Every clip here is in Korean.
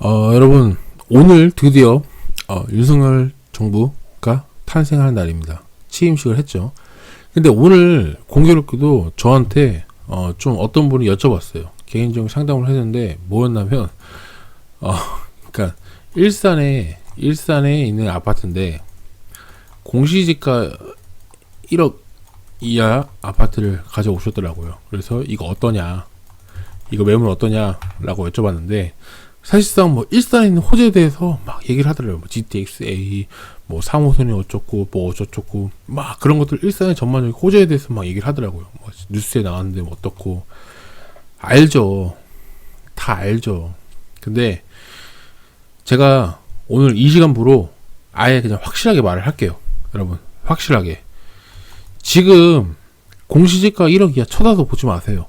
여러분, 오늘 드디어 윤석열 정부가 탄생하는 날입니다. 취임식을 했죠. 근데 오늘 공교롭게도 저한테 좀 어떤 분이 여쭤봤어요. 개인적인 상담을 했는데 뭐였냐면 그러니까 일산에 있는 아파트인데 공시지가 1억 이하 아파트를 가져오셨더라고요. 그래서 이거 어떠냐, 이거 매물 어떠냐라고 여쭤봤는데, 사실상 뭐 일산에 있는 호재에 대해서 막 얘기를 하더라고요. 뭐 GTX-A, 뭐 3호선이 어쩌고 뭐 어쩌고 막 그런 것들, 일산의 전반적인 호재에 대해서 막 얘기를 하더라고요. 뭐 뉴스에 나왔는데 뭐 어떻고. 알죠, 다 알죠. 근데 제가 오늘 이 시간부로 아예 그냥 확실하게 말을 할게요. 여러분, 확실하게 지금 공시지가 1억 이하 쳐다도 보지 마세요.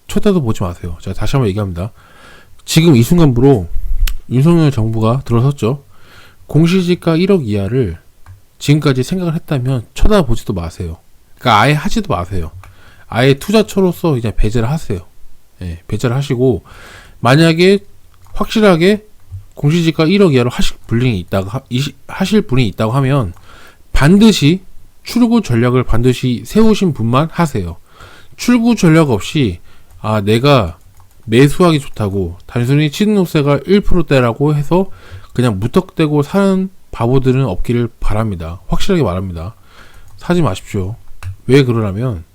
쳐다도 보지 마세요. 제가 다시 한번 얘기합니다. 지금 이 순간부로 윤석열 정부가 들어섰죠. 공시지가 1억 이하를 지금까지 생각을 했다면 쳐다보지도 마세요. 그러니까 아예 하지도 마세요. 아예 투자처로서 그냥 배제를 하세요. 예, 배제를 하시고, 만약에 확실하게 공시지가 1억 이하로 하실 분이 있다고 하면 반드시 출구 전략을 반드시 세우신 분만 하세요. 출구 전략 없이 내가 매수하기 좋다고 단순히 취등록세가 1%대라고 해서 그냥 무턱대고 사는 바보들은 없기를 바랍니다. 확실하게 말합니다. 사지 마십시오. 왜 그러냐면,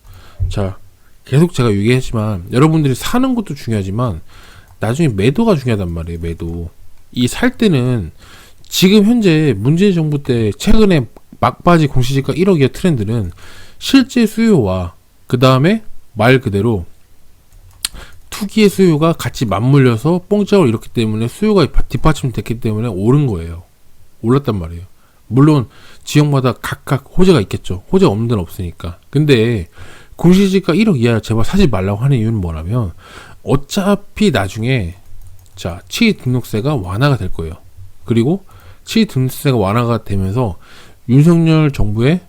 자, 계속 제가 얘기했지만 여러분들이 사는 것도 중요하지만 나중에 매도가 중요하단 말이에요. 매도. 이 살 때는 지금 현재 문재인 정부 때 최근에 막바지 공시지가 1억 이하 트렌드는 실제 수요와 그 다음에 말 그대로 투기의 수요가 같이 맞물려서 뽕짝을 일었기 때문에 수요가 뒷받침됐기 때문에 오른 거예요. 올랐단 말이에요. 물론 지역마다 각각 호재가 있겠죠. 호재 없는 데는 없으니까. 근데 공시지가 1억 이하 제발 사지 말라고 하는 이유는 뭐냐면, 어차피 나중에 취등록세가 완화가 될 거예요. 그리고 취등록세가 완화가 되면서 윤석열 정부에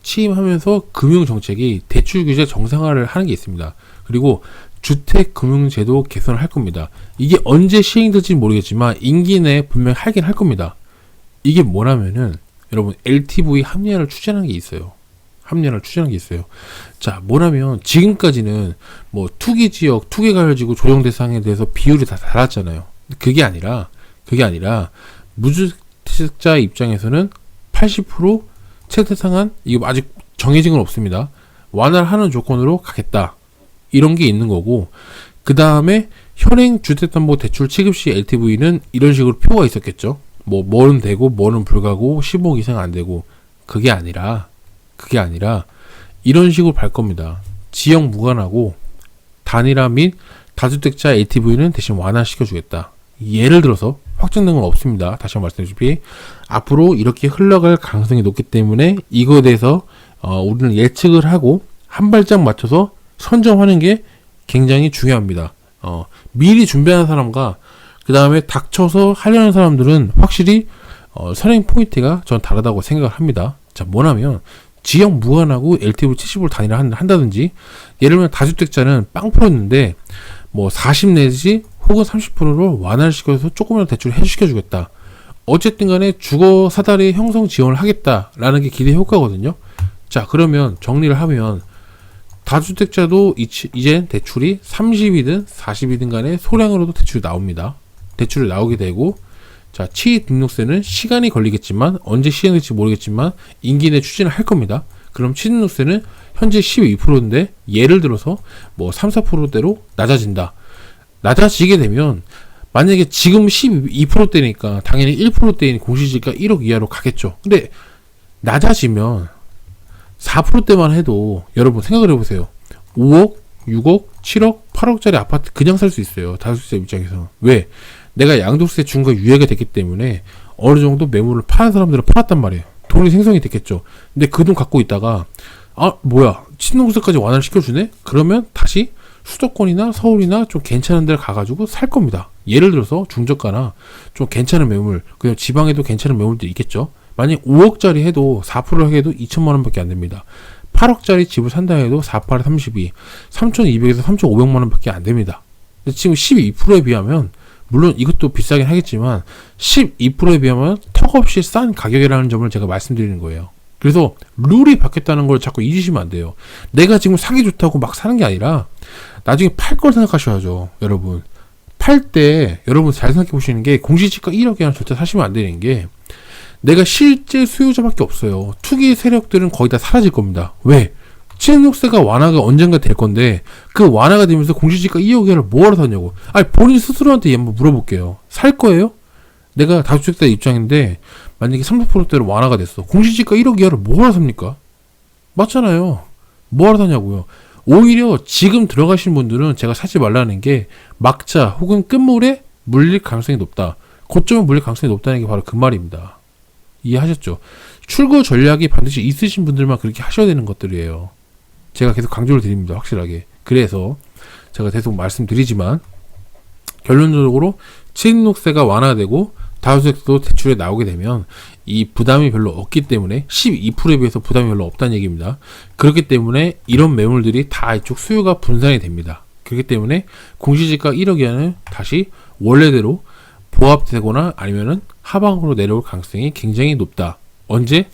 취임하면서 금융정책이 대출 규제 정상화를 하는 게 있습니다. 그리고 주택금융제도 개선을 할 겁니다. 이게 언제 시행될지 모르겠지만 임기 내에 분명히 하긴 할 겁니다. 이게 뭐냐면은 여러분, LTV 합리화를 추진하는 게 있어요. 자, 뭐냐면 지금까지는 뭐 투기지역, 투기가열지구 조정 대상에 대해서 비율이 다 달랐잖아요. 그게 아니라 무주택자 입장에서는 80% 최대상한, 이거 아직 정해진 건 없습니다. 완화를 하는 조건으로 가겠다. 이런 게 있는 거고, 그 다음에 현행 주택담보대출 취급 시 LTV는 이런 식으로 표가 있었겠죠. 뭐는 되고 뭐는 불가고 15억 이상 안 되고. 그게 아니라 이런 식으로 갈 겁니다. 지역 무관하고 단일화 및 다주택자 LTV는 대신 완화시켜 주겠다. 예를 들어서 확정된 건 없습니다. 다시 한번 말씀드리자면 앞으로 이렇게 흘러갈 가능성이 높기 때문에 이거에 대해서 우리는 예측을 하고 한 발짝 맞춰서 선점하는 게 굉장히 중요합니다. 미리 준비하는 사람과 그 다음에 닥쳐서 하려는 사람들은 확실히 선행 포인트가 전 다르다고 생각을 합니다. 자, 뭐냐면 지역 무관하고 LTV 70을 단위로 한다든지, 예를 들면 다주택자는 빵 풀었는데 뭐 40 내지 혹은 30%로 완화를 시켜서 조금이라도 대출을 해주겠다. 어쨌든 간에 주거 사다리 형성 지원을 하겠다라는 게 기대 효과거든요. 자, 그러면 정리를 하면 다주택자도 이제 대출이 30이든 40이든 간에 소량으로도 대출이 나옵니다. 대출이 나오게 되고, 자, 취등록세는 시간이 걸리겠지만 언제 시행될지 모르겠지만 임기 내 추진을 할 겁니다. 그럼 취등록세는 현재 12%인데 예를 들어서 뭐 3, 4%대로 낮아지게 되면, 만약에 지금 12%대니까 당연히 1%대인 공시지가 1억 이하로 가겠죠. 근데 낮아지면 4%대만 해도 여러분 생각을 해보세요. 5억, 6억, 7억, 8억짜리 아파트 그냥 살 수 있어요. 다주택자 입장에서. 왜? 내가 양도세 중과 유예가 됐기 때문에 어느 정도 매물을 파는 사람들은 팔았단 말이에요. 돈이 생성이 됐겠죠. 근데 그 돈 갖고 있다가 취등록세까지 완화를 시켜주네? 그러면 다시 수도권이나 서울이나 좀 괜찮은 데를 가가지고 살 겁니다. 예를 들어서 중저가나 좀 괜찮은 매물, 그냥 지방에도 괜찮은 매물들이 있겠죠. 만약 5억짜리 해도 4% 해도 2천만 원밖에 안 됩니다. 8억짜리 집을 산다 해도 4, 8, 32, 3,200에서 3,500만 원밖에 안 됩니다. 근데 지금 12%에 비하면 물론 이것도 비싸긴 하겠지만 12%에 비하면 턱없이 싼 가격이라는 점을 제가 말씀드리는 거예요. 그래서 룰이 바뀌었다는 걸 자꾸 잊으시면 안 돼요. 내가 지금 사기 좋다고 막 사는 게 아니라 나중에 팔 걸 생각하셔야죠. 여러분 팔 때 여러분 잘 생각해 보시는 게 공시지가 1억이랑 절대 사시면 안 되는 게 내가 실제 수요자밖에 없어요. 투기 세력들은 거의 다 사라질 겁니다. 왜? 친인국세가 완화가 언젠가 될 건데 그 완화가 되면서 공시지가 2억이를 뭐하러 사냐고. 아니 본인 스스로한테 한번 물어볼게요. 살 거예요? 내가 다주택자 입장인데 만약에 30%대로 완화가 됐어. 공시지가 1억 이하를 뭐하러 삽니까? 맞잖아요. 뭐하러 사냐고요. 오히려 지금 들어가신 분들은 제가 사지 말라는 게 막자 혹은 끝물에 물릴 가능성이 높다. 고점에 물릴 가능성이 높다는 게 바로 그 말입니다. 이해하셨죠? 출구 전략이 반드시 있으신 분들만 그렇게 하셔야 되는 것들이에요. 제가 계속 강조를 드립니다. 확실하게. 그래서 제가 계속 말씀드리지만 결론적으로 친인국세가 완화되고 다주택도 대출에 나오게 되면 이 부담이 별로 없기 때문에 12%에 비해서 부담이 별로 없다는 얘기입니다. 그렇기 때문에 이런 매물들이 다 이쪽 수요가 분산이 됩니다. 그렇기 때문에 공시지가 1억 이하는 다시 원래대로 보합되거나 아니면은 하방으로 내려올 가능성이 굉장히 높다. 언제?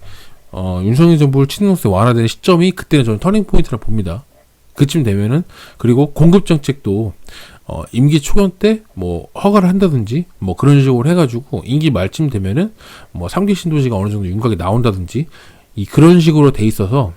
윤석열 정부 친인국세 완화되는 시점이 그때는 저는 터닝 포인트라 봅니다. 그쯤 되면은 그리고 공급 정책도 임기 초연 때 뭐 허가를 한다든지 뭐 그런 식으로 해가지고 임기 말쯤 되면은 뭐 3기 신도시가 어느 정도 윤곽이 나온다든지 그런 식으로 돼 있어서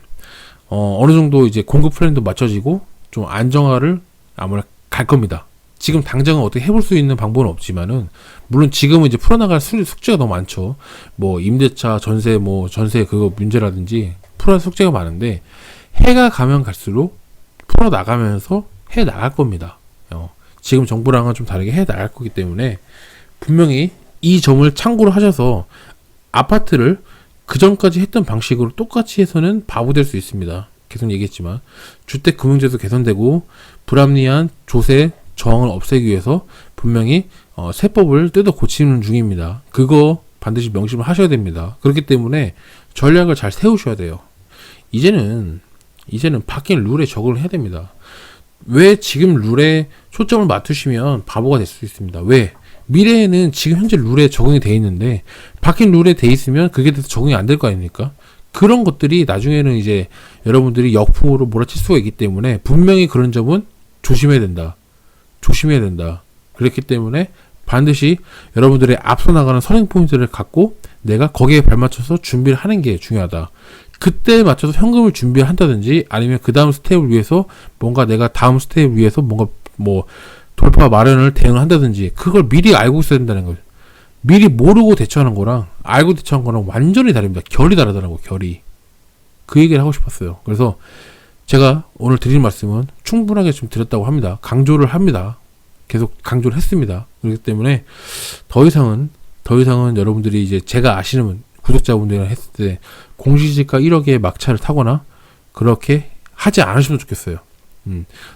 어느 정도 이제 공급 플랜도 맞춰지고 좀 안정화를 아무래도 갈 겁니다. 지금 당장은 어떻게 해볼 수 있는 방법은 없지만은 물론 지금은 이제 풀어나갈 숙제가 너무 많죠. 뭐 임대차 전세 그거 문제라든지 풀어야 숙제가 많은데 해가 가면 갈수록 풀어나가면서 해 나갈 겁니다. 지금 정부랑은 좀 다르게 해 나갈 거기 때문에 분명히 이 점을 참고로 하셔서 아파트를 그 전까지 했던 방식으로 똑같이 해서는 바보 될 수 있습니다. 계속 얘기했지만 주택금융제도 개선되고 불합리한 조세 저항을 없애기 위해서 분명히 세법을 뜯어 고치는 중입니다. 그거 반드시 명심을 하셔야 됩니다. 그렇기 때문에 전략을 잘 세우셔야 돼요. 이제는 바뀐 룰에 적응을 해야 됩니다. 왜 지금 룰에 초점을 맞추시면 바보가 될 수 있습니다. 왜? 미래에는 지금 현재 룰에 적응이 돼 있는데 바뀐 룰에 돼 있으면 그게 돼서 적응이 안 될 거 아닙니까? 그런 것들이 나중에는 이제 여러분들이 역풍으로 몰아칠 수가 있기 때문에 분명히 그런 점은 조심해야 된다. 그렇기 때문에 반드시 여러분들의 앞서 나가는 선행 포인트를 갖고 내가 거기에 발맞춰서 준비를 하는 게 중요하다. 그때에 맞춰서 현금을 준비를 한다든지 아니면 그 다음 스텝을 위해서 뭔가 내가 다음 스텝을 위해서 뭔가 뭐 돌파 마련을 대응을 한다든지 그걸 미리 알고 있어야 된다는 거죠. 미리 모르고 대처하는 거랑 알고 대처하는 거랑 완전히 다릅니다. 결이 다르더라고, 결이. 그 얘기를 하고 싶었어요. 그래서 제가 오늘 드리는 말씀은 충분하게 좀 드렸다고 합니다. 강조를 합니다. 계속 강조를 했습니다. 그렇기 때문에 더 이상은 여러분들이 이제 제가 아시는 구독자분들이랑 했을 때 공시지가 1억의 막차를 타거나 그렇게 하지 않으시면 좋겠어요.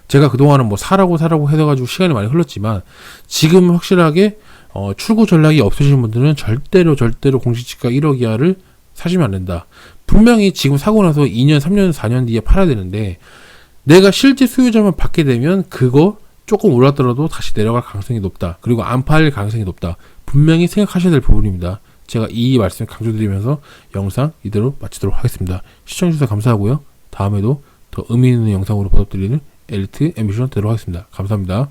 제가 그동안은 뭐 사라고 해가지고 시간이 많이 흘렀지만 지금 확실하게 출구 전략이 없으신 분들은 절대로 공시지가 1억 이하를 사시면 안 된다. 분명히 지금 사고 나서 2년, 3년, 4년 뒤에 팔아야 되는데 내가 실제 수요자만 받게 되면 그거 조금 올랐더라도 다시 내려갈 가능성이 높다. 그리고 안 팔릴 가능성이 높다. 분명히 생각하셔야 될 부분입니다. 제가 이 말씀 강조드리면서 영상 이대로 마치도록 하겠습니다. 시청해주셔서 감사하고요. 다음에도 더 의미 있는 영상으로 보답드리는 엘리트 앰비션 되도록 하겠습니다. 감사합니다.